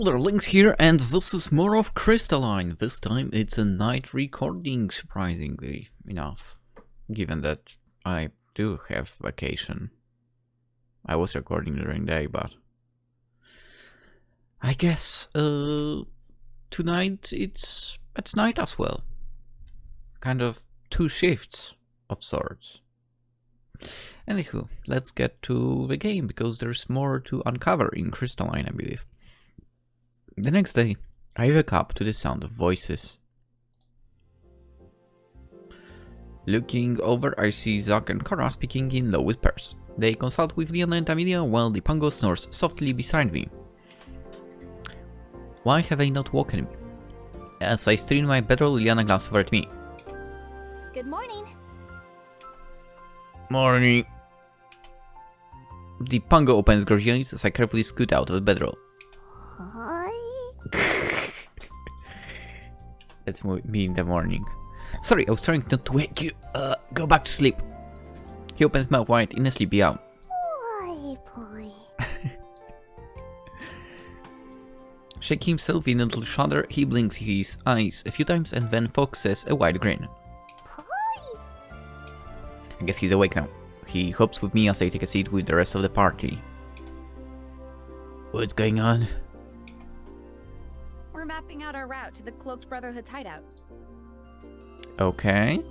there, Lynx here, and this is more of Crystalline. This time it's a night recording, surprisingly enough, given that I do have vacation. I was recording during the day, but I guess tonight it's at night as well. Kind of two shifts of sorts. Anywho, let's get to the game, because there's more to uncover in Crystalline, I believe. The next day, I wake up to the sound of voices. Looking over, I see Zach and Kara speaking in low whispers. They consult with Leanna and Amelia while the Pango snores softly beside me. Why have they not woken me? As I stir in my bedroll, Leanna glances over at me. Good morning. Morning. The Pango opens groggy eyes as I carefully scoot out of the bedroll. Hi. That's me in the morning. Sorry, I was trying not to wake you. Go back to sleep. He opens his mouth wide in a sleepy yawn. Why, boy? Shaking himself in a little shudder, he blinks his eyes a few times and then focuses a wide grin. I guess he's awake now. He hops with me as I take a seat with the rest of the party. What's going on? We're mapping out our route to the Cloaked Brotherhood's hideout. Okay.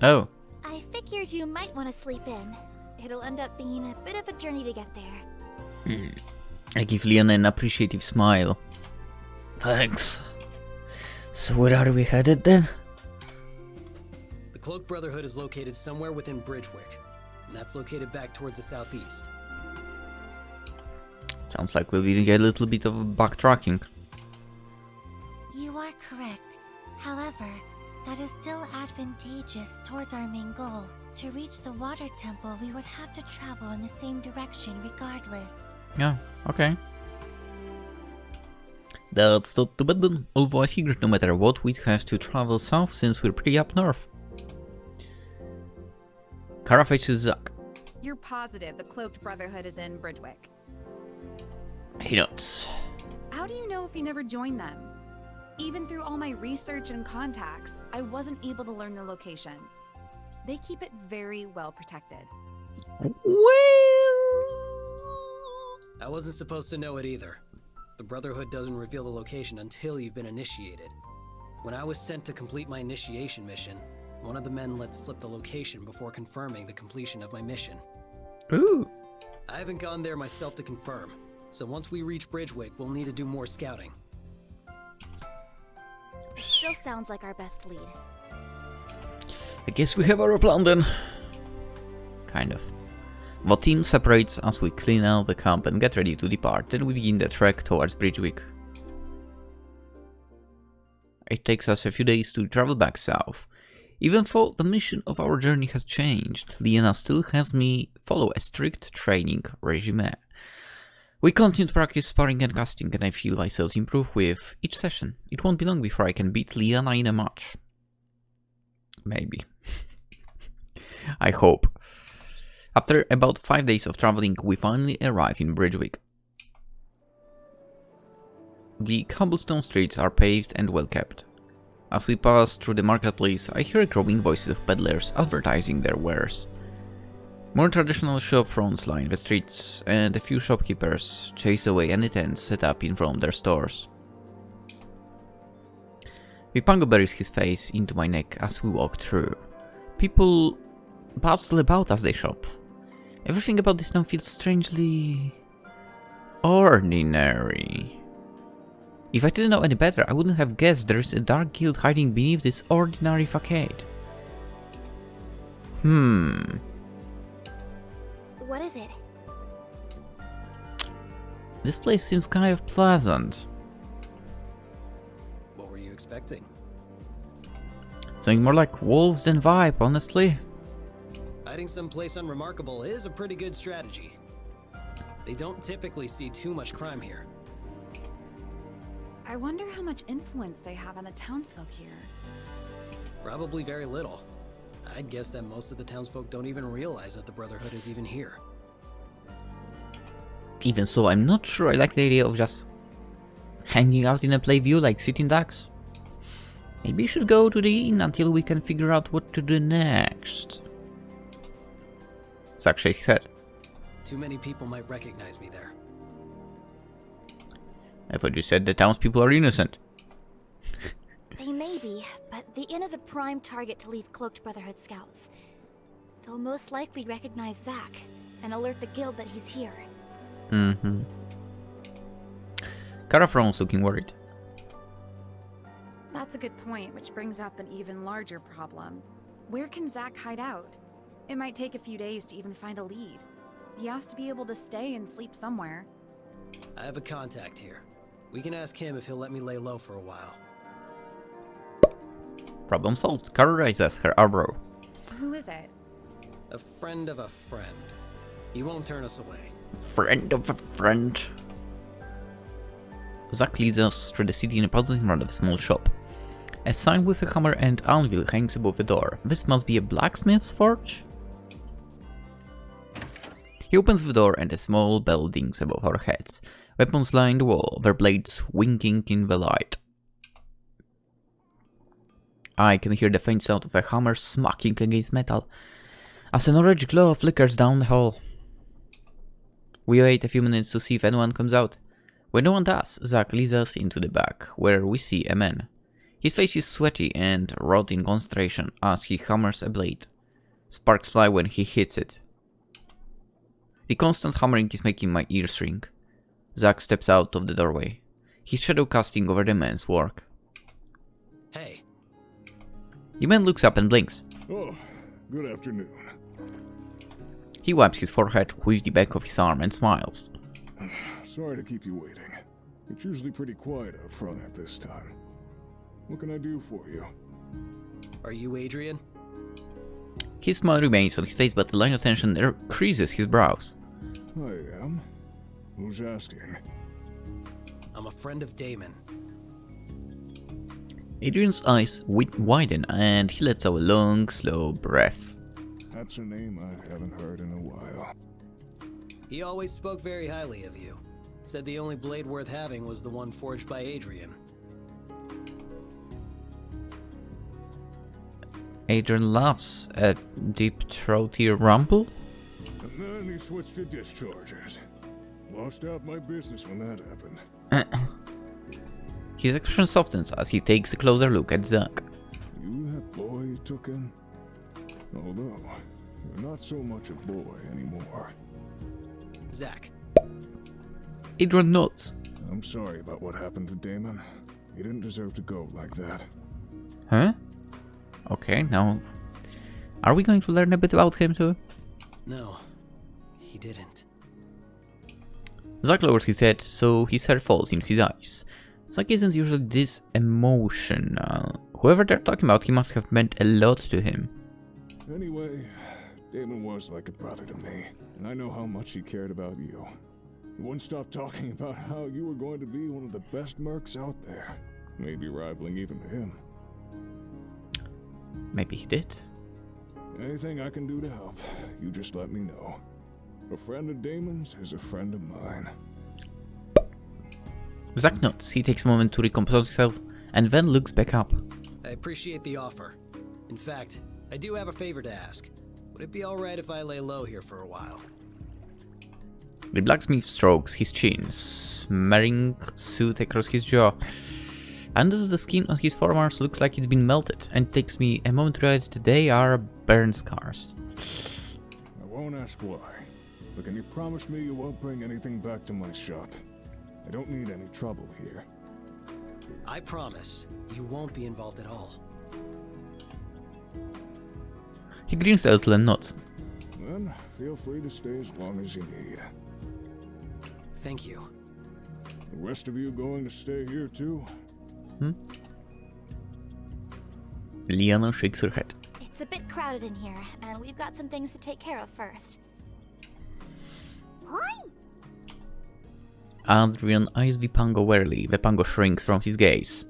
Oh. I figured you might want to sleep in. It'll end up being a bit of a journey to get there. I give Leanna an appreciative smile. Thanks. So where are we headed then? The Cloaked Brotherhood is located somewhere within Bridgewick, and that's located back towards the southeast. Sounds like we'll be doing a little bit of backtracking. You are correct. However, that is still advantageous towards our main goal. To reach the water temple, we would have to travel in the same direction regardless. Yeah, okay. That's not too bad then, although I figured no matter what we'd have to travel south since we're pretty up north. Kara faces Zach. You're positive the Cloaked Brotherhood is in Bridgewick? He nods. How do you know if you never joined them? Even through all my research and contacts, I wasn't able to learn the location. They keep it very well protected. Well, I wasn't supposed to know it either. The Brotherhood doesn't reveal the location until you've been initiated. When I was sent to complete my initiation mission, one of the men let slip the location before confirming the completion of my mission. ooh. I haven't gone there myself to confirm, so once we reach Bridgewick, we'll need to do more scouting. It still sounds like our best lead. I guess we have our plan then. Kind of. The team separates as we clean out the camp and get ready to depart, then we begin the trek towards Bridgewick. It takes us a few days to travel back south. Even though the mission of our journey has changed, Leanna still has me follow a strict training regime. We continue to practice sparring and casting, and I feel myself improve with each session. It won't be long before I can beat Leanna in a match. Maybe. I hope. After about 5 days of traveling, we finally arrive in Bridgewick. The cobblestone streets are paved and well kept. As we pass through the marketplace, I hear growing voices of peddlers advertising their wares. More traditional shop fronts line the streets, and a few shopkeepers chase away any tents set up in front of their stores. The Pango buries his face into my neck as we walk through. People bustle about as they shop. Everything about this town feels strangely ordinary. If I didn't know any better, I wouldn't have guessed there is a dark guild hiding beneath this ordinary facade. What is it? This place seems kind of pleasant. What were you expecting? Something more like wolves than vibe, honestly. Hiding someplace unremarkable is a pretty good strategy. They don't typically see too much crime here. I wonder how much influence they have on the townsfolk here. Probably very little. I'd guess that most of the townsfolk don't even realize that the Brotherhood is even here. Even so, I'm not sure I like the idea of just hanging out in a play view like sitting ducks. Maybe we should go to the inn until we can figure out what to do next. Zack shakes his head. Too many people might recognize me there. I thought you said the townspeople are innocent. They may be, but the inn is a prime target to leave Cloaked Brotherhood scouts. They'll most likely recognize Zack and alert the guild that he's here. Mm-hmm. Kara frowns, looking worried. That's a good point, which brings up an even larger problem. Where can Zack hide out? It might take a few days to even find a lead. He has to be able to stay and sleep somewhere. I have a contact here. We can ask him if he'll let me lay low for a while. Problem solved. Kara raises her eyebrow. Who is it? A friend of a friend. He won't turn us away. Friend of a friend. Zack leads us through the city in a puzzling round of a small shop. A sign with a hammer and anvil hangs above the door. This must be a blacksmith's forge? He opens the door and a small bell dings above our heads. Weapons line the wall, their blades winking in the light. I can hear the faint sound of a hammer smacking against metal as an orange glow flickers down the hall. We wait a few minutes to see if anyone comes out. When no one does, Zack leads us into the back, where we see a man. His face is sweaty and wrought in concentration as he hammers a blade. Sparks fly when he hits it. The constant hammering is making my ears ring. Zack steps out of the doorway, his shadow casting over the man's work. Hey. The man looks up and blinks. Oh, good afternoon. He wipes his forehead with the back of his arm and smiles. Sorry to keep you waiting. It's usually pretty quiet out front at this time. What can I do for you? Are you Adrian? His smile remains on his face, but the line of tension creases his brows. I am. Who's asking? I'm a friend of Damon. Adrian's eyes widen and he lets out a long, slow breath. That's a name I haven't heard in a while. He always spoke very highly of you. Said the only blade worth having was the one forged by Adrian. Adrian laughs at deep-throaty rumble. And then he switched to discharges. Lost out my business when that happened. His expression softens as he takes a closer look at Zack. You that boy you took in? Although, you're not so much a boy anymore. Zack. Adrian nods. I'm sorry about what happened to Damon. He didn't deserve to go like that. Huh? Okay, now... Are we going to learn a bit about him too? No, he didn't. Zack lowers his head, so his hair falls in his eyes. Zack isn't usually this emotional. Whoever they're talking about, he must have meant a lot to him. Anyway, Damon was like a brother to me, and I know how much he cared about you. He wouldn't stop talking about how you were going to be one of the best mercs out there, maybe rivaling even him. Maybe he did. Anything I can do to help, you just let me know. A friend of Damon's is a friend of mine. Zack nods. He takes a moment to recompose himself and then looks back up. I appreciate the offer. In fact, I do have a favor to ask. Would it be alright if I lay low here for a while? The blacksmith strokes his chin, smearing soot across his jaw. Under the skin on his forearms looks like it's been melted, and it takes me a moment to realize that they are burn scars. I won't ask why, but can you promise me you won't bring anything back to my shop? I don't need any trouble here. I promise you won't be involved at all. He grins a little and nods. Then, feel free to stay as long as you need. Thank you. The rest of you going to stay here too? Leanna shakes her head. It's a bit crowded in here, and we've got some things to take care of first. Adrian eyes the pango warily. The pango shrinks from his gaze.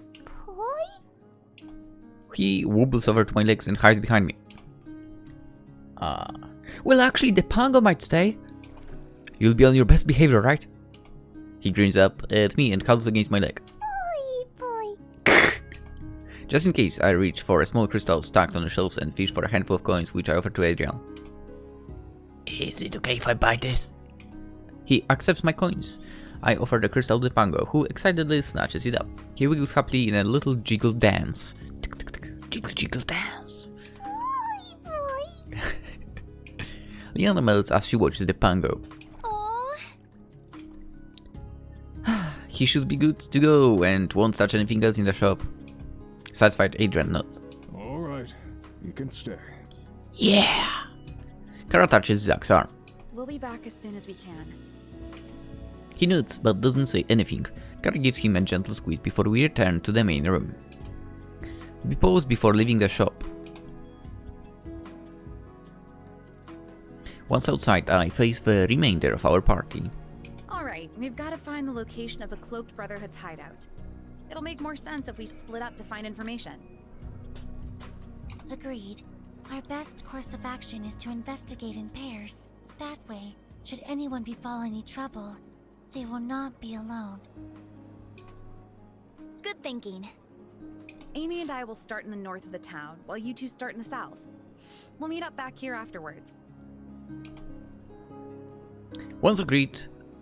He wobbles over to my legs and hides behind me. Well, actually, the pango might stay. You'll be on your best behavior, right? He grins up at me and cuddles against my leg. Boy. Just in case, I reach for a small crystal stacked on the shelves and fish for a handful of coins, which I offer to Adrian. Is it okay if I buy this? He accepts my coins. I offer the crystal to Pango, who excitedly snatches it up. He wiggles happily in a little jiggle dance. Jiggle jiggle dance. Boy. Leanna melts as she watches the Pango. Aww. He should be good to go and won't touch anything else in the shop. Satisfied, Adrian nods. Alright, you can stay. Yeah! Kara touches Zach's arm. We'll be back as soon as we can. He nods but doesn't say anything. Kara gives him a gentle squeeze before we return to the main room. We pause before leaving the shop. Once outside, I face the remainder of our party. Alright, we've got to find the location of the Cloaked Brotherhood's hideout. It'll make more sense if we split up to find information. Agreed. Our best course of action is to investigate in pairs. That way, should anyone befall any trouble, they will not be alone. Good thinking. Amy and I will start in the north of the town, while you two start in the south. We'll meet up back here afterwards. Once agreed,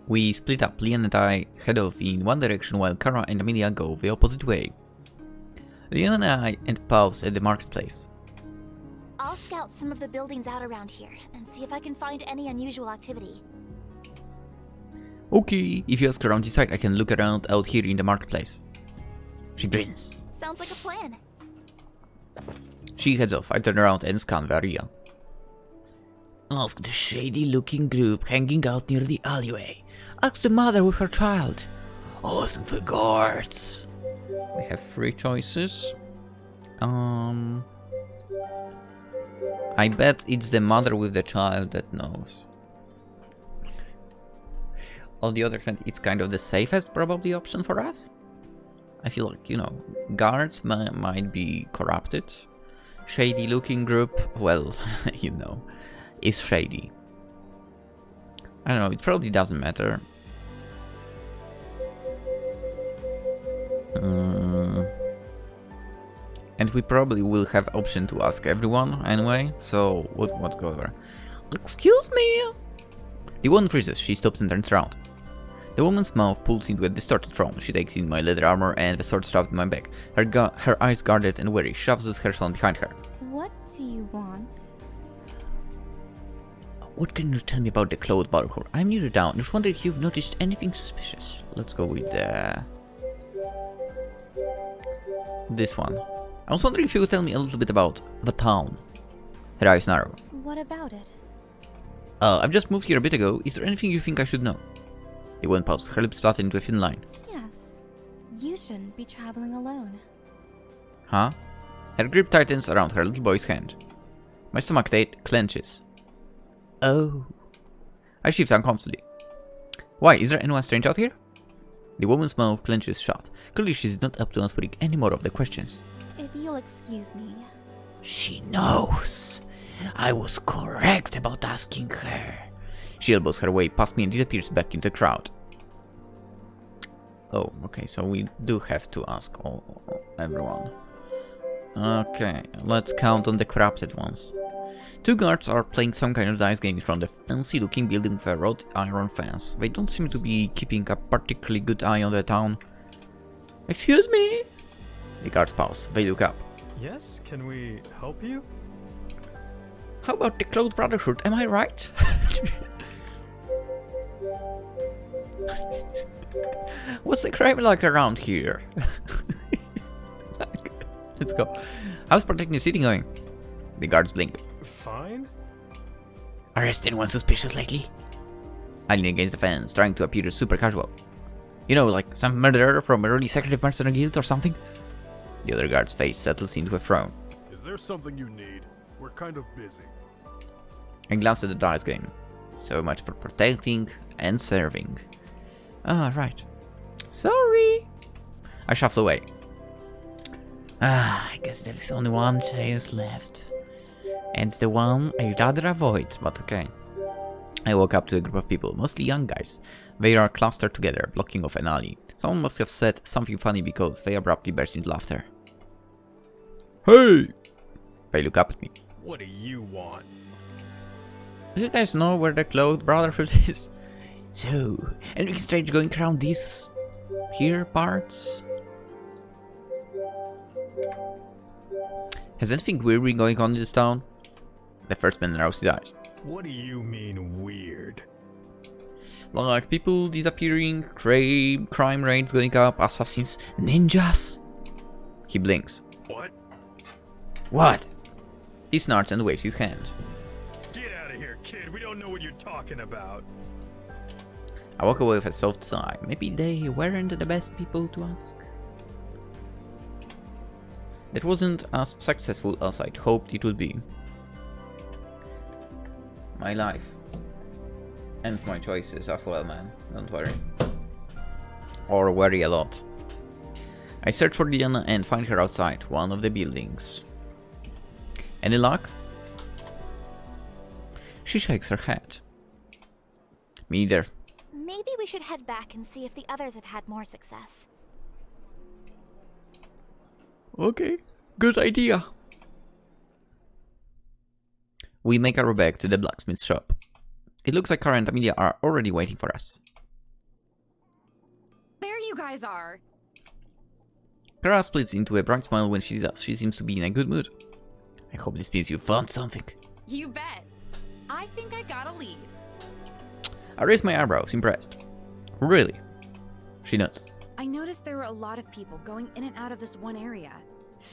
we split up. Leanna and I head off in one direction while Kara and Amelia go the opposite way. Leanna and I pause at the marketplace. I'll scout some of the buildings out around here and see if I can find any unusual activity. Okay, if you ask around this side, I can look around out here in the marketplace. She grins. Sounds like a plan. She heads off. I turn around and scan the area. Ask the shady-looking group hanging out near the alleyway. Ask the mother with her child. Ask the guards. We have 3 choices. I bet it's the mother with the child that knows. On the other hand, it's kind of the safest probably option for us. I feel like, you know, guards might be corrupted. Shady looking group, well, you know, is shady. I don't know, it probably doesn't matter. And we probably will have option to ask everyone anyway, so whatever. Excuse me! The woman freezes, she stops and turns around. The woman's mouth pulls into a distorted frown. She takes in my leather armor and the sword strapped in my back. Her eyes guarded and wary, shoves her son behind her. What do you want? What can you tell me about the Cloaked Brotherhood? I'm new to town. Just wondering if you've noticed anything suspicious. Let's go with this one. I was wondering if you could tell me a little bit about the town. Her eyes narrow. What about it? I've just moved here a bit ago. Is there anything you think I should know? The woman paused, her lips flattened into a thin line. Yes. You shouldn't be traveling alone. Huh? Her grip tightens around her little boy's hand. My stomach clenches. Oh. I shift uncomfortably. Why, is there anyone strange out here? The woman's mouth clenches shut. Clearly she's not up to answering any more of the questions. If you'll excuse me. She knows. I was correct about asking her. She elbows her way past me and disappears back into the crowd. Oh, okay, so we do have to ask everyone. Okay, let's count on the corrupted ones. 2 guards are playing some kind of dice game in front of a fancy-looking building with a wrought iron fence. They don't seem to be keeping a particularly good eye on the town. Excuse me? The guards pause. They look up. Yes, can we help you? How about the Cloaked Brotherhood, am I right? What's the crime like around here? Let's go. How's protecting the city going? The guards blink. Fine. Arrest anyone suspicious lately? I lean against the fence, trying to appear super casual. You know, like some murderer from a really secretive mercenary guild or something? The other guard's face settles into a frown. Is there something you need? We're kind of busy. I glance at the dice game. So much for protecting and serving. Ah, right. Sorry. I shuffle away. I guess there is only one chance left. And it's the one I'd rather avoid, but okay. I walk up to a group of people, mostly young guys. They are clustered together, blocking off an alley. Someone must have said something funny because they abruptly burst into laughter. Hey! They look up at me. What do you want? Do you guys know where the Cloaked Brotherhood is? So, anything strange going around these here parts? Has anything weird been going on in this town? The first man roused his eyes. What do you mean weird? Like people disappearing, crime rates going up, assassins, ninjas. He blinks. What? What? He snorts and waves his hand. Get out of here, kid. We don't know what you're talking about. I walk away with a soft sigh. Maybe they weren't the best people to ask. That wasn't as successful as I'd hoped it would be. My life. And my choices as well, man. Don't worry. Or worry a lot. I search for Leanna and find her outside one of the buildings. Any luck? She shakes her head. Me neither. Maybe we should head back and see if the others have had more success. Okay, good idea. We make our way back to the blacksmith shop. It looks like Kara and Amelia are already waiting for us. There you guys are. Kara splits into a bright smile when she sees us. She seems to be in a good mood. I hope this means you found something. You bet. I think I got a lead. I raise my eyebrows, impressed. Really? She nods. I noticed there were a lot of people going in and out of this one area.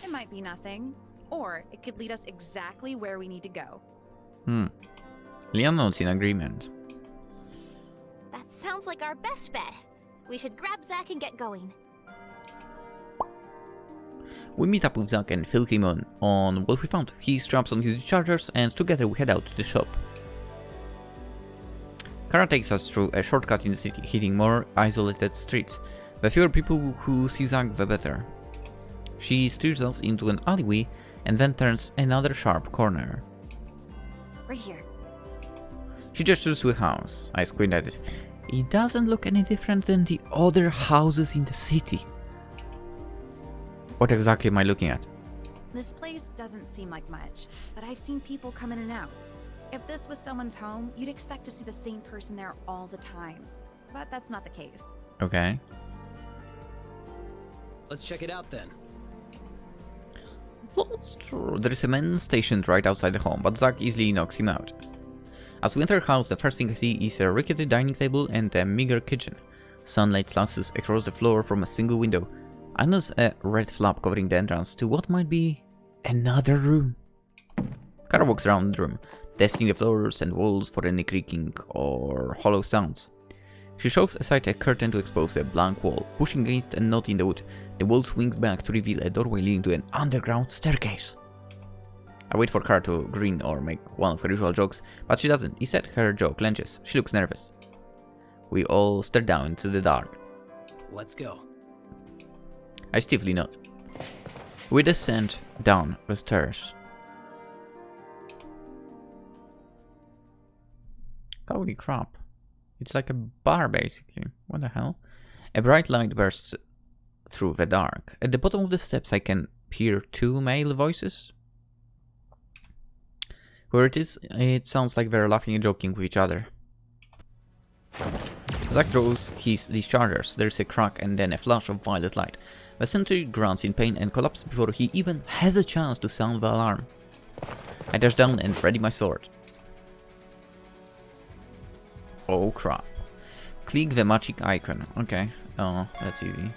It might be nothing, or it could lead us exactly where we need to go. Leanna nods in agreement. That sounds like our best bet. We should grab Zack and get going. We meet up with Zack and fill him on what we found. He straps on his chargers and together we head out to the shop. Kara takes us through a shortcut in the city, hitting more isolated streets. The fewer people who see Zack, the better. She steers us into an alleyway and then turns another sharp corner. Right here. She gestures to a house. I squint at it. It doesn't look any different than the other houses in the city. What exactly am I looking at? This place doesn't seem like much, but I've seen people come in and out. If this was someone's home, you'd expect to see the same person there all the time. But that's not the case. Okay. Let's check it out then. That's true. There is a man stationed right outside the home, but Zack easily knocks him out. As we enter her house, the first thing I see is a rickety dining table and a meager kitchen. Sunlight slances across the floor from a single window. I notice a red flap covering the entrance to what might be another room. Kara walks around the room, testing the floors and walls for any creaking or hollow sounds. She shoves aside a curtain to expose a blank wall. Pushing against a knot in the wood, the wall swings back to reveal a doorway leading to an underground staircase. I wait for Kara to grin or make one of her usual jokes, but she doesn't. Instead, her jaw clenches. She looks nervous. We all stare down into the dark. Let's go. I stiffly nod. We descend down the stairs. Holy crap. It's like a bar, basically. What the hell? A bright light bursts through the dark. At the bottom of the steps, I can hear two male voices. Where it is, it sounds like they're laughing and joking with each other. Zack throws his dischargers. There's a crack and then a flash of violet light. The sentry grunts in pain and collapses before he even has a chance to sound the alarm. I dash down and ready my sword. Oh crap. Click the magic icon. Okay. Oh, that's easy.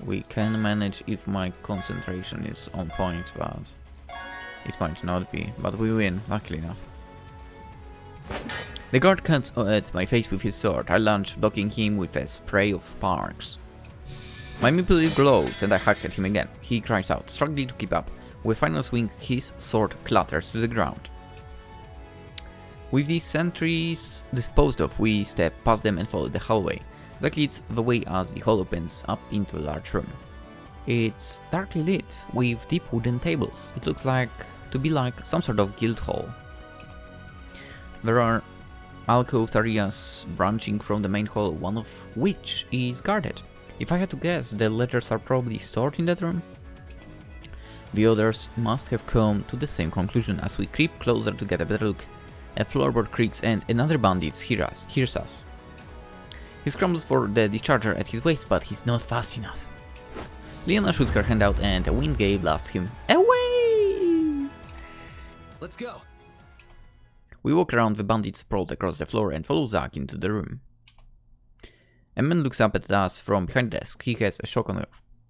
We can manage if my concentration is on point, but it might not be. But we win, luckily enough. The guard cuts at my face with his sword. I lunge, blocking him with a spray of sparks. My maple leaf glows and I hack at him again. He cries out, struggling to keep up. With a final swing, his sword clatters to the ground. With these sentries disposed of, we step past them and follow the hallway. Zack leads the way as the hall opens up into a large room. It's darkly lit, with deep wooden tables. It looks like to be like some sort of guild hall. There are alcove areas branching from the main hall, one of which is guarded. If I had to guess, the ledgers are probably stored in that room. The others must have come to the same conclusion. As we creep closer to get a better look, a floorboard creaks and another bandit hears us. He scrambles for the discharger at his waist, but he's not fast enough. Leanna shoots her hand out and a wind gale blasts him away! Let's go. We walk around the bandit sprawled across the floor and follow Zack into the room. A man looks up at us from behind the desk. He has a shock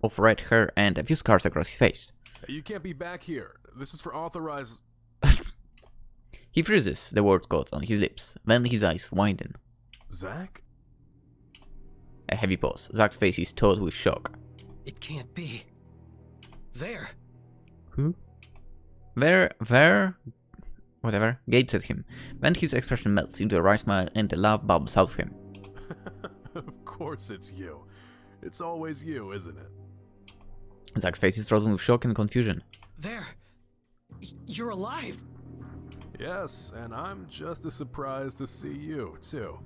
of red hair and a few scars across his face. You can't be back here. This is for authorized... He freezes, the word caught on his lips. Then his eyes widen. Zack? A heavy pause. Zack's face is taut with shock. It can't be. There. Who? There? Whatever. Gapes at him. Then his expression melts into a wry smile and a laugh bubbles out of him. Of course it's you. It's always you, isn't it? Zack's face is frozen with shock and confusion. There. You're alive. Yes, and I'm just as surprised to see you, too.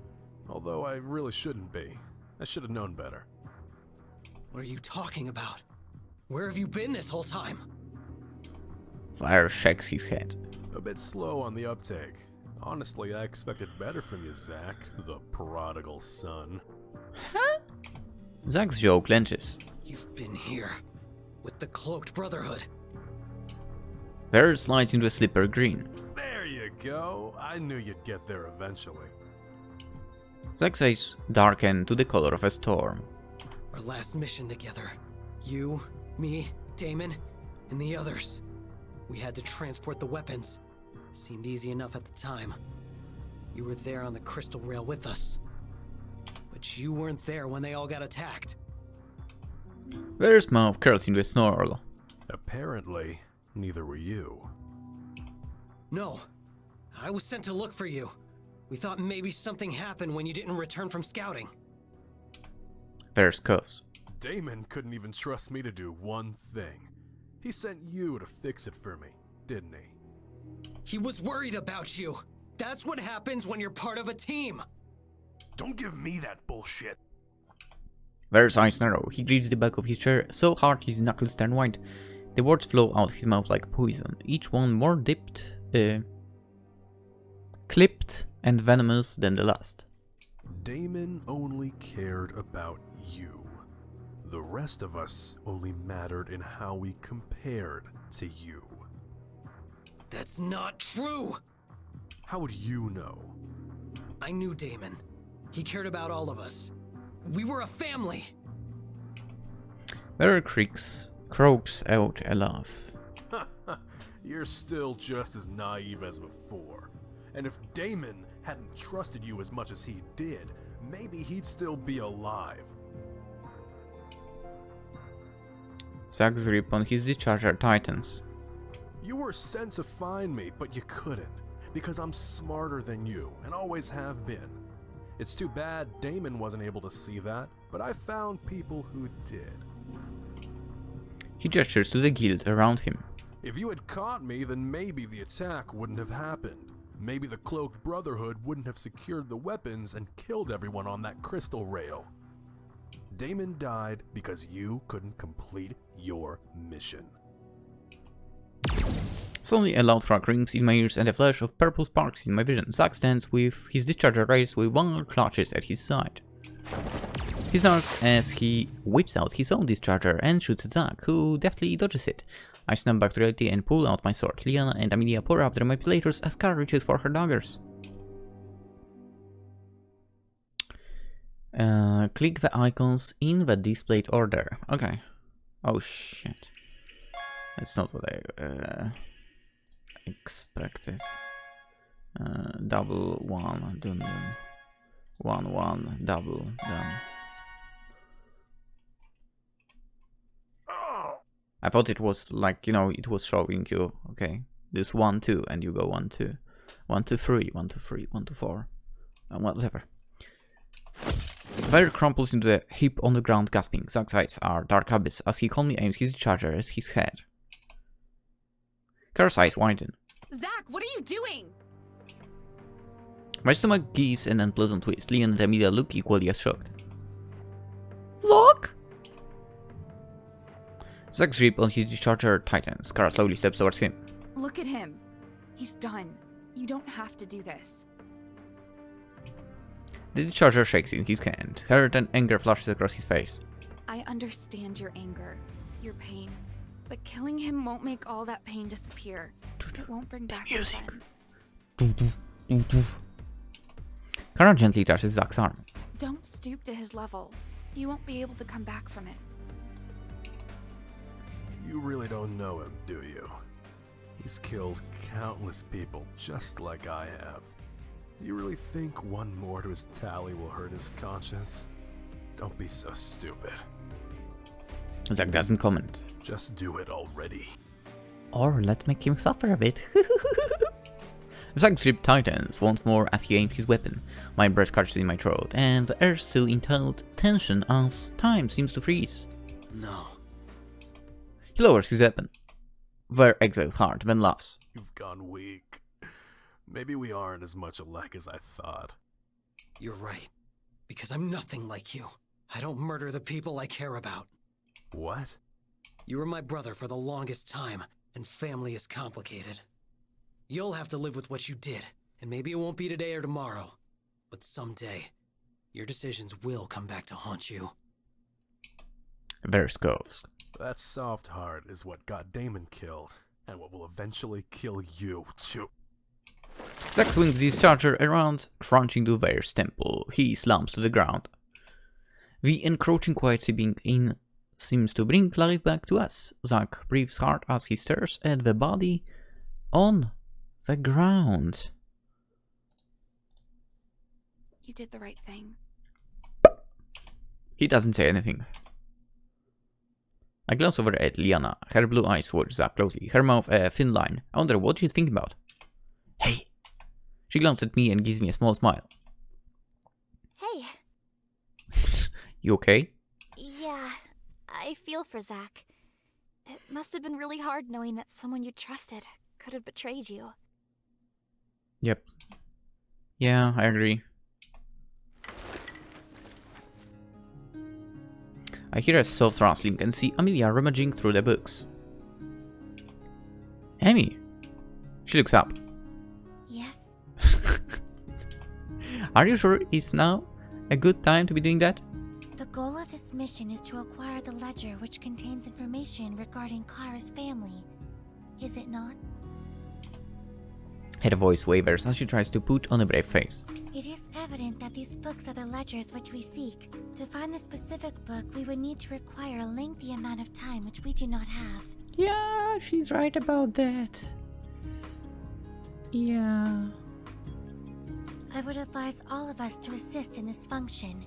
Although I really shouldn't be. I should have known better. What are you talking about? Where have you been this whole time? Fire shakes his head. A bit slow on the uptake. Honestly, I expected better from you, Zack, the prodigal son. Huh? Zack's jaw clenches. You've been here. With the Cloaked Brotherhood. There slides into a slippery green. There you go. I knew you'd get there eventually. Zack's eyes darken to the color of a storm. Our last mission together. You, me, Damon, and the others. We had to transport the weapons. Seemed easy enough at the time. You were there on the crystal rail with us. But you weren't there when they all got attacked. Vare's mouth curls into a snarl. Apparently, neither were you. No. I was sent to look for you. We thought maybe something happened when you didn't return from scouting. Vare scoffs. Damon couldn't even trust me to do one thing. He sent you to fix it for me, didn't he? He was worried about you. That's what happens when you're part of a team. Don't give me that bullshit. Vare's eyes narrow. He grips the back of his chair so hard his knuckles turn white. The words flow out of his mouth like poison, each one more clipped and venomous than the last. Damon only cared about you. The rest of us only mattered in how we compared to you. That's not true! How would you know? I knew Damon. He cared about all of us. We were a family! Vare croaks out a laugh. You're still just as naive as before. And if Damon hadn't trusted you as much as he did, maybe he'd still be alive. Zack's grip on his discharger tightens. You were sent to find me, but you couldn't. Because I'm smarter than you, and always have been. It's too bad Damon wasn't able to see that, but I found people who did. He gestures to the guild around him. If you had caught me, then maybe the attack wouldn't have happened. Maybe the Cloaked Brotherhood wouldn't have secured the weapons and killed everyone on that crystal rail. Damon died because you couldn't complete your mission. Suddenly a loud crack rings in my ears and a flash of purple sparks in my vision. Zack stands with his discharger raised with one arm clutches at his side. He snarls as he whips out his own discharger and shoots at Zack, who deftly dodges it. I snap back to reality and pull out my sword. Leanna and Amelia pour up their manipulators as Kara reaches for her daggers. Click the icons in the displayed order. Okay. Oh shit. That's not what I expected. Double one, dun dun. 1 double done. I thought it was like, you know, it was showing you, okay, this 1 2 and you go 1 2 1 2 3 1 2 3 1 2 4 and whatever. Vare crumples into a heap on the ground, gasping. Zack's eyes are dark abyss as he calmly aims his charger at his head. Kara's eyes widen. Zack, what are you doing? My stomach gives an unpleasant twist. Leanna and Emilia look equally as shocked. Look! Zach's grip on his discharger tightens. Kara slowly steps towards him. Look at him. He's done. You don't have to do this. The discharger shakes in his hand. Hurt and anger flashes across his face. I understand your anger, your pain, but killing him won't make all that pain disappear. It won't bring back the music. Kara gently touches Zach's arm. Don't stoop to his level. You won't be able to come back from it. You really don't know him, do you? He's killed countless people just like I have. Do you really think one more to his tally will hurt his conscience? Don't be so stupid. Zach doesn't comment. Just do it already. Or let's make him suffer a bit. Zach's grip tightens once more as he aims his weapon. My breath catches in my throat, and the air still in taut tension as time seems to freeze. No. He lowers his weapon. Ver exhales hard, then laughs. You've gone weak. Maybe we aren't as much alike as I thought. You're right. Because I'm nothing like you. I don't murder the people I care about. What? You were my brother for the longest time, and family is complicated. You'll have to live with what you did, and maybe it won't be today or tomorrow. But someday, your decisions will come back to haunt you. Ver scoffs. That soft heart is what got Damon killed, and what will eventually kill you, too. Zack swings his charger around, crunching to Ver's temple. He slumps to the ground. The encroaching quiet seeping in seems to bring life back to us. Zack breathes hard as he stares at the body on the ground. You did the right thing. He doesn't say anything. I glance over at Leanna. Her blue eyes watch Zack closely. Her mouth a thin line. I wonder what she's thinking about. Hey! She glances at me and gives me a small smile. Hey. You okay? Yeah, I feel for Zach. It must have been really hard knowing that someone you trusted could have betrayed you. Yep. Yeah, I agree. I hear a soft rustling and see Amelia rummaging through the books. Amy! She looks up. Yes? Are you sure it's now a good time to be doing that? The goal of this mission is to acquire the ledger which contains information regarding Kara's family. Is it not? Her voice wavers as she tries to put on a brave face. It is evident that these books are the ledgers which we seek. To find the specific book, we would need to require a lengthy amount of time which we do not have. Yeah, she's right about that. Yeah. I would advise all of us to assist in this function.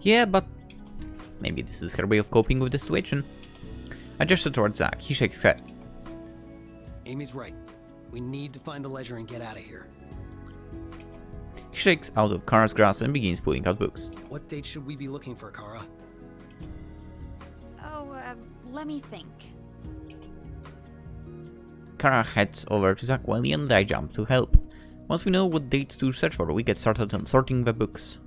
Yeah, but maybe this is her way of coping with the situation. I gesture towards Zack. He shakes his head. Amy's right. We need to find the ledger and get out of here. He shakes out of Kara's grasp and begins pulling out books. What date should we be looking for, Kara? Oh, let me think. Kara heads over to Zack while Leanna and I jump to help. Once we know what dates to search for, we get started on sorting the books.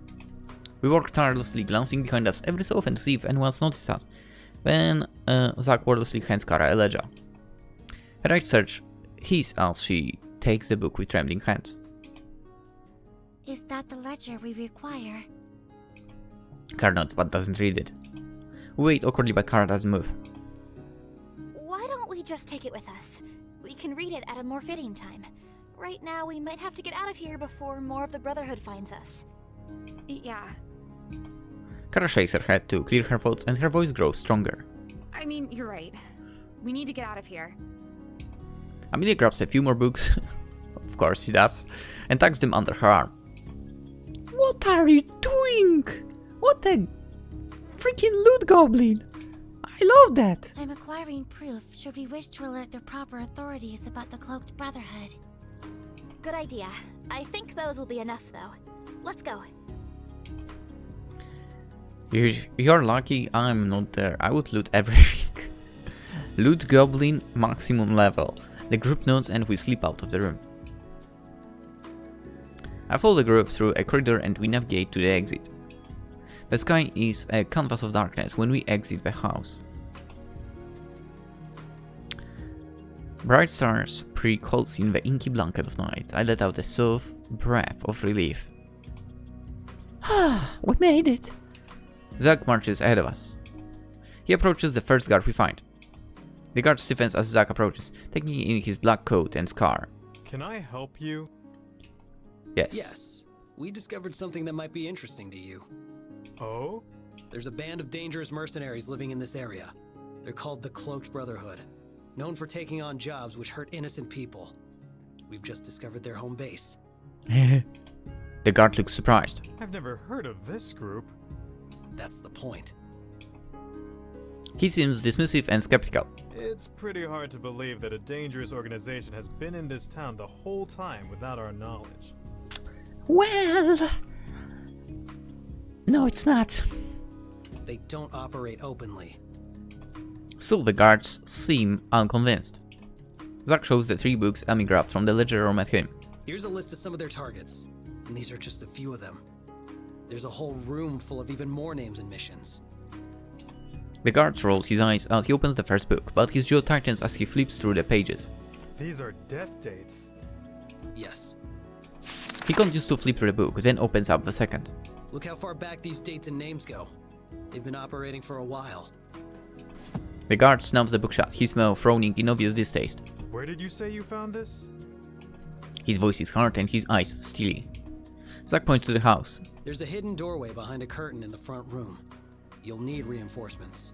We work tirelessly, glancing behind us every so often to see if anyone's noticed us. Then Zack wordlessly hands Kara a ledger. Her eyes search his as she takes the book with trembling hands. Is that the ledger we require? Kara nods but doesn't read it. We wait awkwardly but Kara doesn't move. Why don't we just take it with us? We can read it at a more fitting time. Right now, we might have to get out of here before more of the Brotherhood finds us. Yeah. Kara shakes her head to clear her thoughts and her voice grows stronger. I mean, you're right. We need to get out of here. Amelia grabs a few more books, of course she does, and tucks them under her arm. What are you doing? What a freaking loot goblin! I love that! I'm acquiring proof should we wish to alert the proper authorities about the Cloaked Brotherhood. Good idea. I think those will be enough, though. Let's go. You're lucky I'm not there. I would loot everything. Loot goblin maximum level. The group nods and we slip out of the room. I follow the group through a corridor and we navigate to the exit. The sky is a canvas of darkness when we exit the house. Bright stars pre-colts in the inky blanket of night. I let out a soft breath of relief. Ah, we made it! Zack marches ahead of us. He approaches the first guard we find. The guard stiffens as Zack approaches, taking in his black coat and scar. Can I help you? Yes. Yes. We discovered something that might be interesting to you. Oh? There's a band of dangerous mercenaries living in this area. They're called the Cloaked Brotherhood, known for taking on jobs which hurt innocent people. We've just discovered their home base. The guard looks surprised. I've never heard of this group. That's the point. He seems dismissive and skeptical. It's pretty hard to believe that a dangerous organization has been in this town the whole time without our knowledge. Well... No, it's not. They don't operate openly. Still, the guards seem unconvinced. Zack shows the 3 books Amy grabbed from the ledger room at him. Here's a list of some of their targets, and these are just a few of them. There's a whole room full of even more names and missions. The guard rolls his eyes as he opens the first book, but his jaw tightens as he flips through the pages. These are death dates. Yes. He continues to flip through the book, then opens up the second. Look how far back these dates and names go. They've been operating for a while. The guard snaps the book shut, his mouth frowning in obvious distaste. Where did you say you found this? His voice is hard and his eyes steely. Zack points to the house. There's a hidden doorway behind a curtain in the front room. You'll need reinforcements.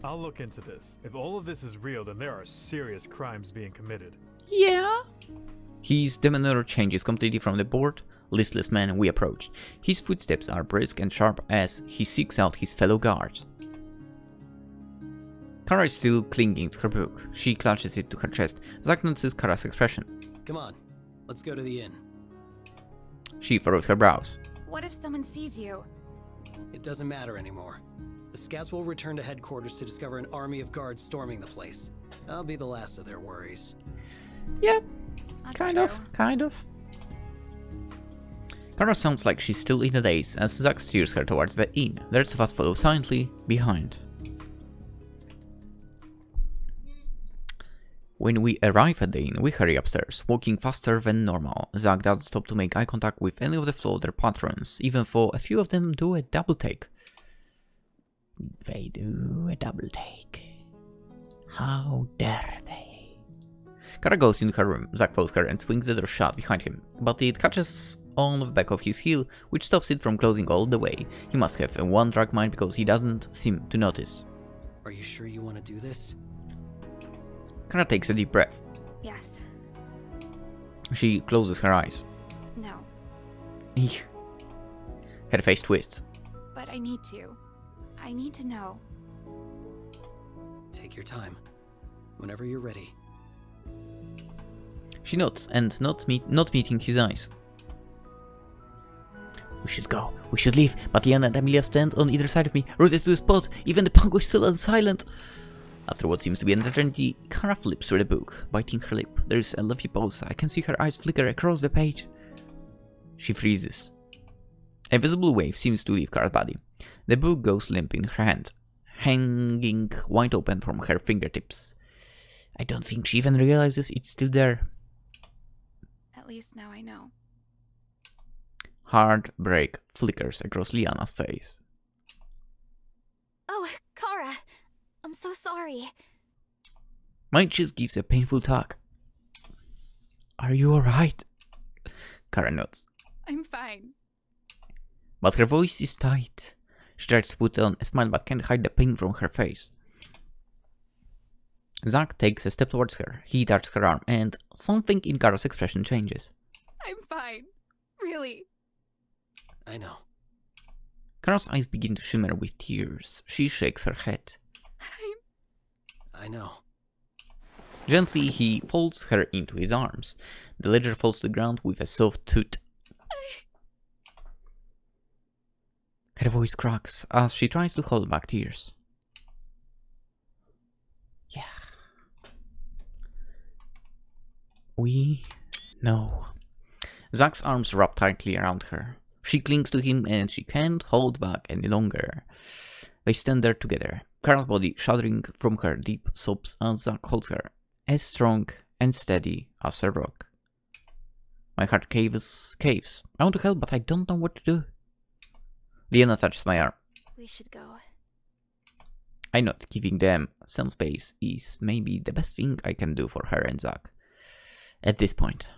I'll look into this. If all of this is real, then there are serious crimes being committed. Yeah? His demeanor changes completely from the bored, listless man we approached. His footsteps are brisk and sharp as he seeks out his fellow guards. Kara is still clinging to her book. She clutches it to her chest. Zack notices Kara's expression. Come on, let's go to the inn. She furrows her brows. What if someone sees you? It doesn't matter anymore. The scouts will return to headquarters to discover an army of guards storming the place. I'll be the last of their worries. Yeah, That's kind true. of. Kara sounds like she's still in a daze as Zack steers her towards the inn. The rest of us follow silently behind. When we arrive at the inn, we hurry upstairs, walking faster than normal. Zack doesn't stop to make eye contact with any of the floater patrons, even though a few of them do a double take. They do a double take. How dare they? Kara goes into her room. Zack follows her and swings the door shut behind him, but it catches on the back of his heel, which stops it from closing all the way. He must have a one-track mind because he doesn't seem to notice. Are you sure you want to do this? Kara takes a deep breath. Yes. She closes her eyes. No. Her face twists. But I need to. I need to know. Take your time. Whenever you're ready. She nods, and not meeting his eyes. We should go. We should leave. But Leanna and Amelia stand on either side of me, rooted to the spot. Even the punk is still silent. After what seems to be an eternity, Kara flips through the book, biting her lip. There is a lovely pause. I can see her eyes flicker across the page. She freezes. A visible wave seems to leave Kara's body. The book goes limp in her hand, hanging wide open from her fingertips. I don't think she even realizes it's still there. At least now I know. Heartbreak flickers across Leanna's face. Oh, Kara, I'm so sorry. My chest gives a painful tug. Are you alright? Kara nods. I'm fine. But her voice is tight. She tries to put on a smile but can't hide the pain from her face. Zack takes a step towards her. He touches her arm and something in Kara's expression changes. I'm fine. Really. I know. Kara's eyes begin to shimmer with tears. She shakes her head. I know. Gently, he folds her into his arms. The ledger falls to the ground with a soft toot. Her voice cracks as she tries to hold back tears. Yeah. We know. Zack's arms wrap tightly around her. She clings to him and she can't hold back any longer. They stand there together, Kara's body shuddering from her deep sobs as Zack holds her, as strong and steady as a rock. My heart caves. I want to help, but I don't know what to do. Leanna touches my arm. We should go. I know giving them some space is maybe the best thing I can do for her and Zack at this point.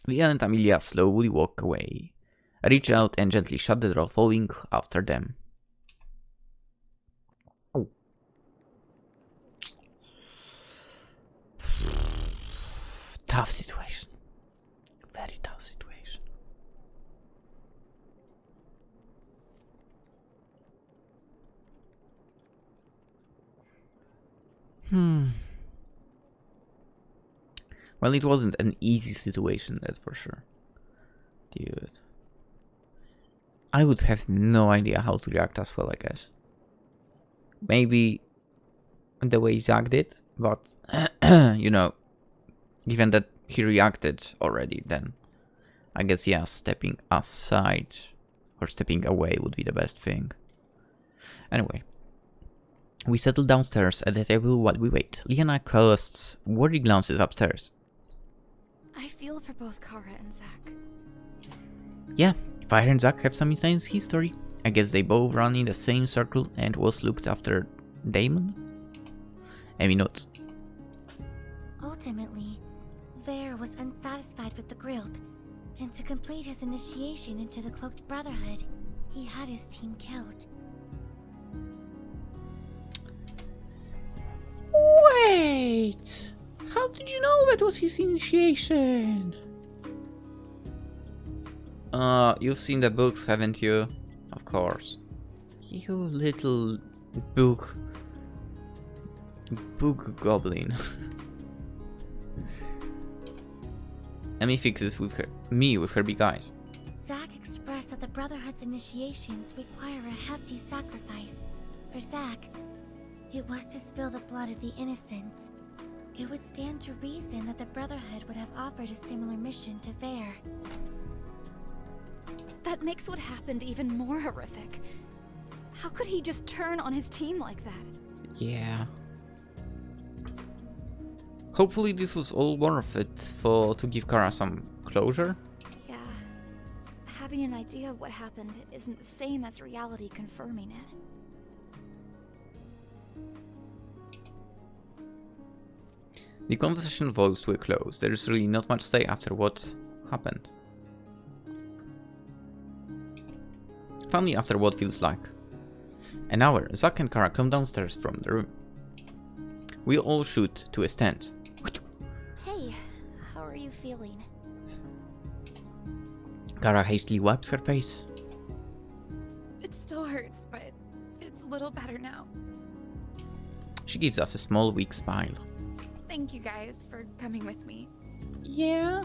Leanna and Amelia slowly walk away. I reach out and gently shut the door, following after them. Oh. Tough situation. Very tough situation. Well, it wasn't an easy situation, that's for sure. Dude. I would have no idea how to react as well, I guess. Maybe the way Zack did, but, you know, given that he reacted already, then I guess, yeah, stepping aside or stepping away would be the best thing. Anyway. We settle downstairs at the table while we wait. Leanna casts worried glances upstairs. I feel for both Kara and Zack. Yeah, Fire and Zack have some insane history. I guess they both run in the same circle and was looked after Damon? Amy notes. Ultimately, Vare was unsatisfied with the group, and to complete his initiation into the Cloaked Brotherhood, he had his team killed. Wait! How did you know that was his initiation? You've seen the books, haven't you? Of course. You little book goblin. Amy fixes with her big eyes. Zack expressed that the Brotherhood's initiations require a hefty sacrifice. For Zack, it was to spill the blood of the innocents. It would stand to reason that the Brotherhood would have offered a similar mission to Vare. That makes what happened even more horrific. How could he just turn on his team like that? Yeah. Hopefully this was all worth it to give Kara some closure. Yeah. Having an idea of what happened isn't the same as reality confirming it. The conversation vows to a close. There is really not much to say after what happened. Finally, after what feels like an hour, Zack and Kara come downstairs from the room. We all shoot to a stand. Hey, how are you feeling? Kara hastily wipes her face. It still hurts, but it's a little better now. She gives us a small, weak smile. Thank you guys for coming with me. Yeah.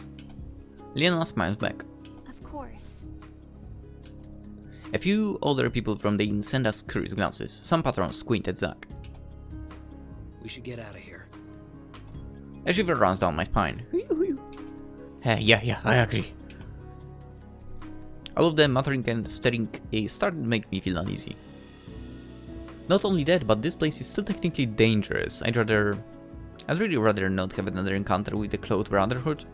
Leanna smiles back. Of course. A few older people from the inn send us curious glances. Some patrons squint at Zack. We should get out of here. A shiver runs down my spine. Yeah, I agree. All of them muttering and staring started to make me feel uneasy. Not only that, but this place is still technically dangerous. I'd really rather not have another encounter with the Cloaked Brotherhood.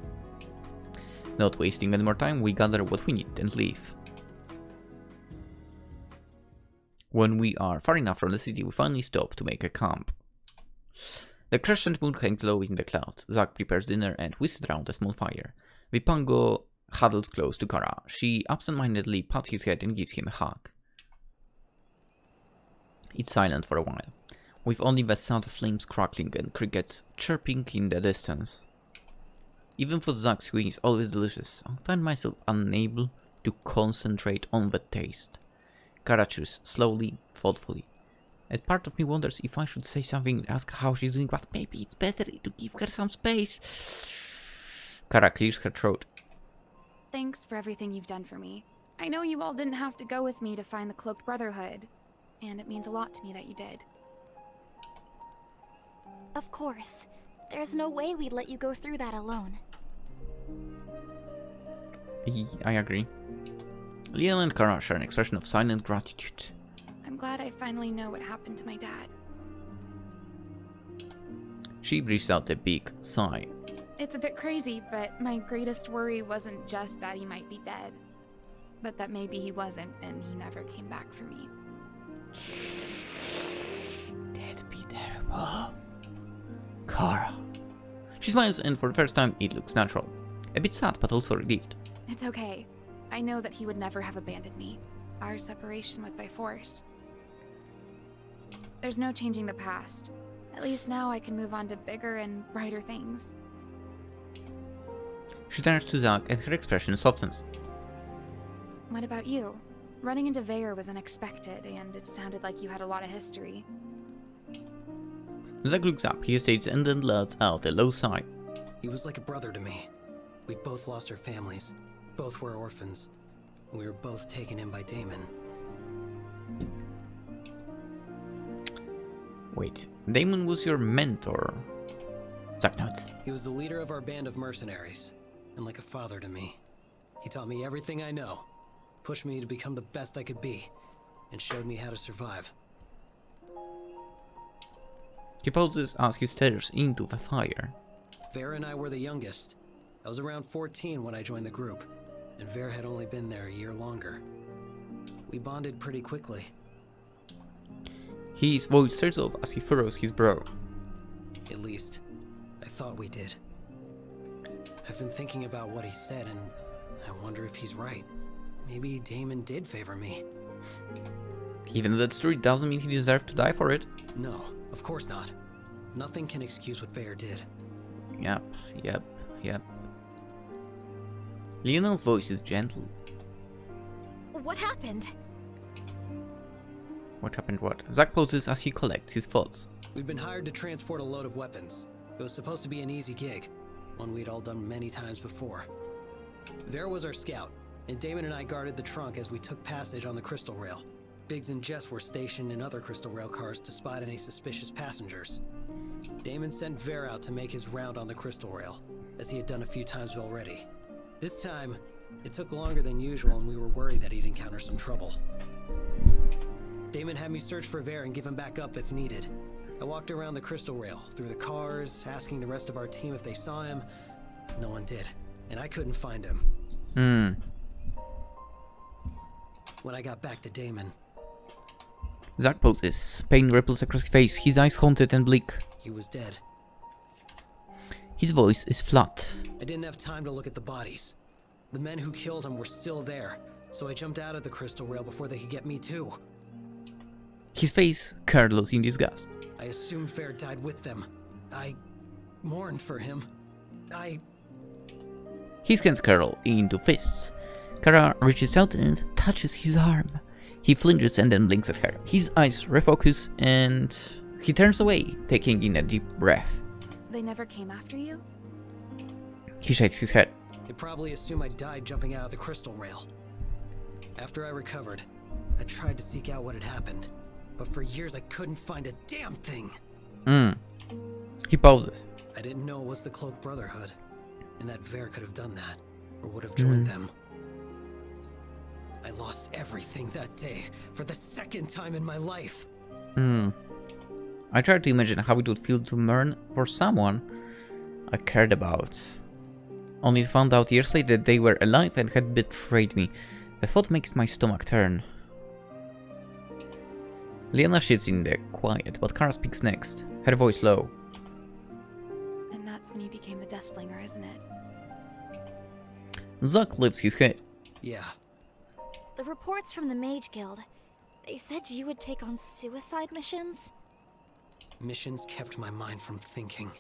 Not wasting any more time, we gather what we need and leave. When we are far enough from the city, we finally stop to make a camp. The crescent moon hangs low in the clouds. Zack prepares dinner and we sit around a small fire. Vipango huddles close to Kara. She absentmindedly pats his head and gives him a hug. It's silent for a while, with only the sound of flames crackling and crickets chirping in the distance. Even for Zack's who is always delicious, I find myself unable to concentrate on the taste. Kara chews slowly, thoughtfully. And part of me wonders if I should say something and ask how she's doing, but maybe it's better to give her some space. Kara clears her throat. Thanks for everything you've done for me. I know you all didn't have to go with me to find the Cloaked Brotherhood, and it means a lot to me that you did. Of course. There's no way we'd let you go through that alone. I agree. Leanna and Kara share an expression of silent gratitude. I'm glad I finally know what happened to my dad. She breathes out a big sigh. It's a bit crazy, but my greatest worry wasn't just that he might be dead, but that maybe he wasn't and he never came back for me. That'd be terrible. Kara. She smiles and for the first time it looks natural. A bit sad but also relieved. It's okay. I know that he would never have abandoned me. Our separation was by force. There's no changing the past. At least now I can move on to bigger and brighter things. She turns to Zack and her expression softens. What about you? Running into Vare was unexpected, and it sounded like you had a lot of history. Zack looks up, he hesitates and then lets out a low sigh. He was like a brother to me. We both lost our families. Both were orphans. We were both taken in by Damon. Wait, Damon was your mentor? Zack nods. He was the leader of our band of mercenaries, and like a father to me. He taught me everything I know, pushed me to become the best I could be, and showed me how to survive. He pauses as he stares into the fire. Vera and I were the youngest. I was around 14 when I joined the group, and Vera had only been there a year longer. We bonded pretty quickly. His voice stares off as he furrows his brow. At least, I thought we did. I've been thinking about what he said, and I wonder if he's right. Maybe Damon did favor me. Even though that's true, it doesn't mean he deserved to die for it. No, of course not. Nothing can excuse what Vera did. Yep. Leonel's voice is gentle. What happened? What happened what? Zack pauses as he collects his thoughts. We'd been hired to transport a load of weapons. It was supposed to be an easy gig, one we'd all done many times before. Vera was our scout, and Damon and I guarded the trunk as we took passage on the Crystal Rail. Biggs and Jess were stationed in other Crystal Rail cars to spot any suspicious passengers. Damon sent Vera out to make his round on the Crystal Rail, as he had done a few times already. This time, it took longer than usual and we were worried that he'd encounter some trouble. Damon had me search for Vera and give him back up if needed. I walked around the Crystal Rail, through the cars, asking the rest of our team if they saw him. No one did, and I couldn't find him. When I got back to Damon... Zack pauses. Pain ripples across his face, his eyes haunted and bleak. He was dead. His voice is flat. I didn't have time to look at the bodies. The men who killed him were still there, so I jumped out of the Crystal Rail before they could get me too. His face careless in disgust. I assumed Fair died with them. I mourned for him. His hands curl into fists. Kara reaches out and touches his arm. He flinches and then blinks at her. His eyes refocus and he turns away, taking in a deep breath. They never came after you? He shakes his head. They probably assume I died jumping out of the Crystal Rail. After I recovered, I tried to seek out what had happened, but for years I couldn't find a damn thing. He pauses. I didn't know it was the Cloak Brotherhood, and that Ver could have done that, or would have joined them. I lost everything that day, for the second time in my life. I tried to imagine how it would feel to mourn for someone I cared about. Only found out years later that they were alive and had betrayed me. The thought makes my stomach turn. Leanna sits in the quiet, but Kara speaks next, her voice low. And that's when you became the Deathslinger, isn't it? Zack lifts his head. Yeah. The reports from the Mage Guild, they said you would take on suicide missions? Missions kept my mind from thinking.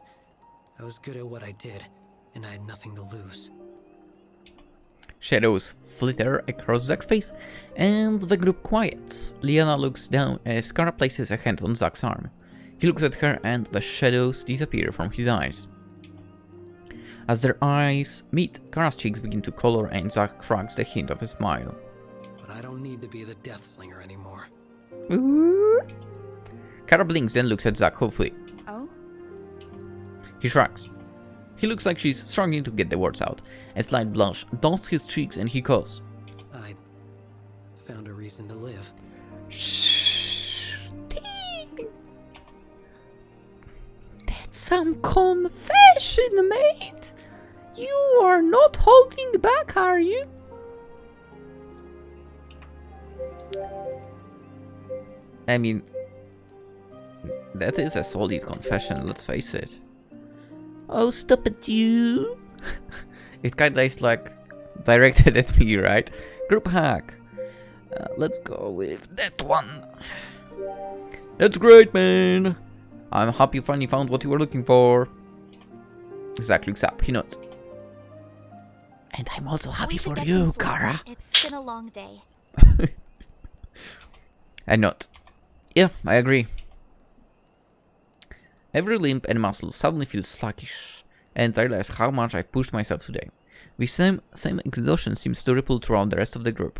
I was good at what I did, and I had nothing to lose. Shadows flitter across Zack's face, and the group quiets. Leanna looks down as Kara places a hand on Zack's arm. He looks at her and the shadows disappear from his eyes. As their eyes meet, Kara's cheeks begin to color and Zack cracks the hint of a smile. But I don't need to be the Deathslinger anymore. Ooh. Kara blinks, then looks at Zack hopefully. Oh? He shrugs. He looks like she's struggling to get the words out. A slight blush dulls his cheeks and he coughs. I found a reason to live. Shh. That's some confession, mate. You are not holding back, are you? I mean, that is a solid confession, let's face it. Oh, stop it, you! It kinda is like directed at me, right? Group hack. Let's go with that one. That's great, man! I'm happy you finally found what you were looking for. Zach looks up, he nods. And I'm also happy We should for get you, some sleep. Kara. It's been a long day. I nod. Yeah, I agree. Every limb and muscle suddenly feels sluggish, and I realize how much I've pushed myself today. The same exhaustion seems to ripple throughout the rest of the group.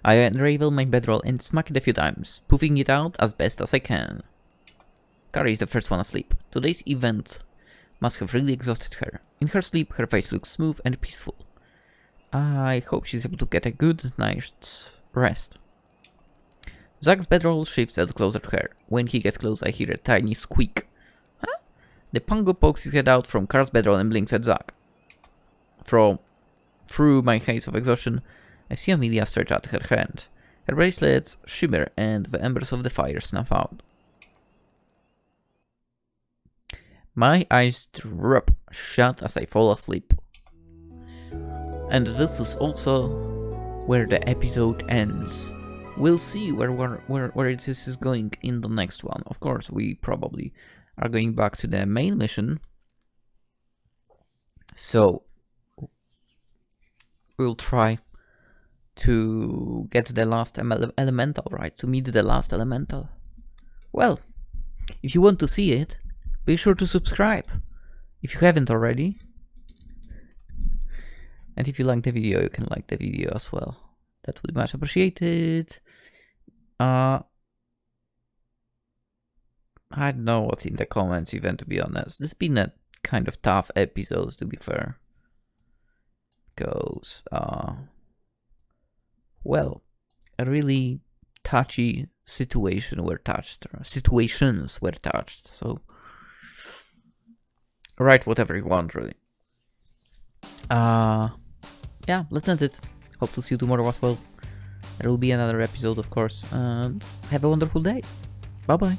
I unravel my bedroll and smack it a few times, puffing it out as best as I can. Kara is the first one asleep. Today's event must have really exhausted her. In her sleep, her face looks smooth and peaceful. I hope she's able to get a good night's rest. Zach's bedroll shifts a little closer to her. When he gets close, I hear a tiny squeak. Huh? The Pango pokes his head out from Kara's bedroll and blinks at Zach. Through my haze of exhaustion, I see Amelia stretch out her hand. Her bracelets shimmer and the embers of the fire snuff out. My eyes drop shut as I fall asleep. And this is also where the episode ends. We'll see where this is going in the next one. Of course, we probably are going back to the main mission. So we'll try to get the last elemental, right? To meet the last elemental. Well, if you want to see it, be sure to subscribe if you haven't already. And if you like the video, you can like the video as well. That would be much appreciated. I don't know what's in the comments even, to be honest. This has been a kind of tough episode, to be fair. Because, well, a really touchy situations were touched, so write whatever you want, really. Yeah, let's end it. Hope to see you tomorrow as well. There will be another episode, of course. Have a wonderful day. Bye bye.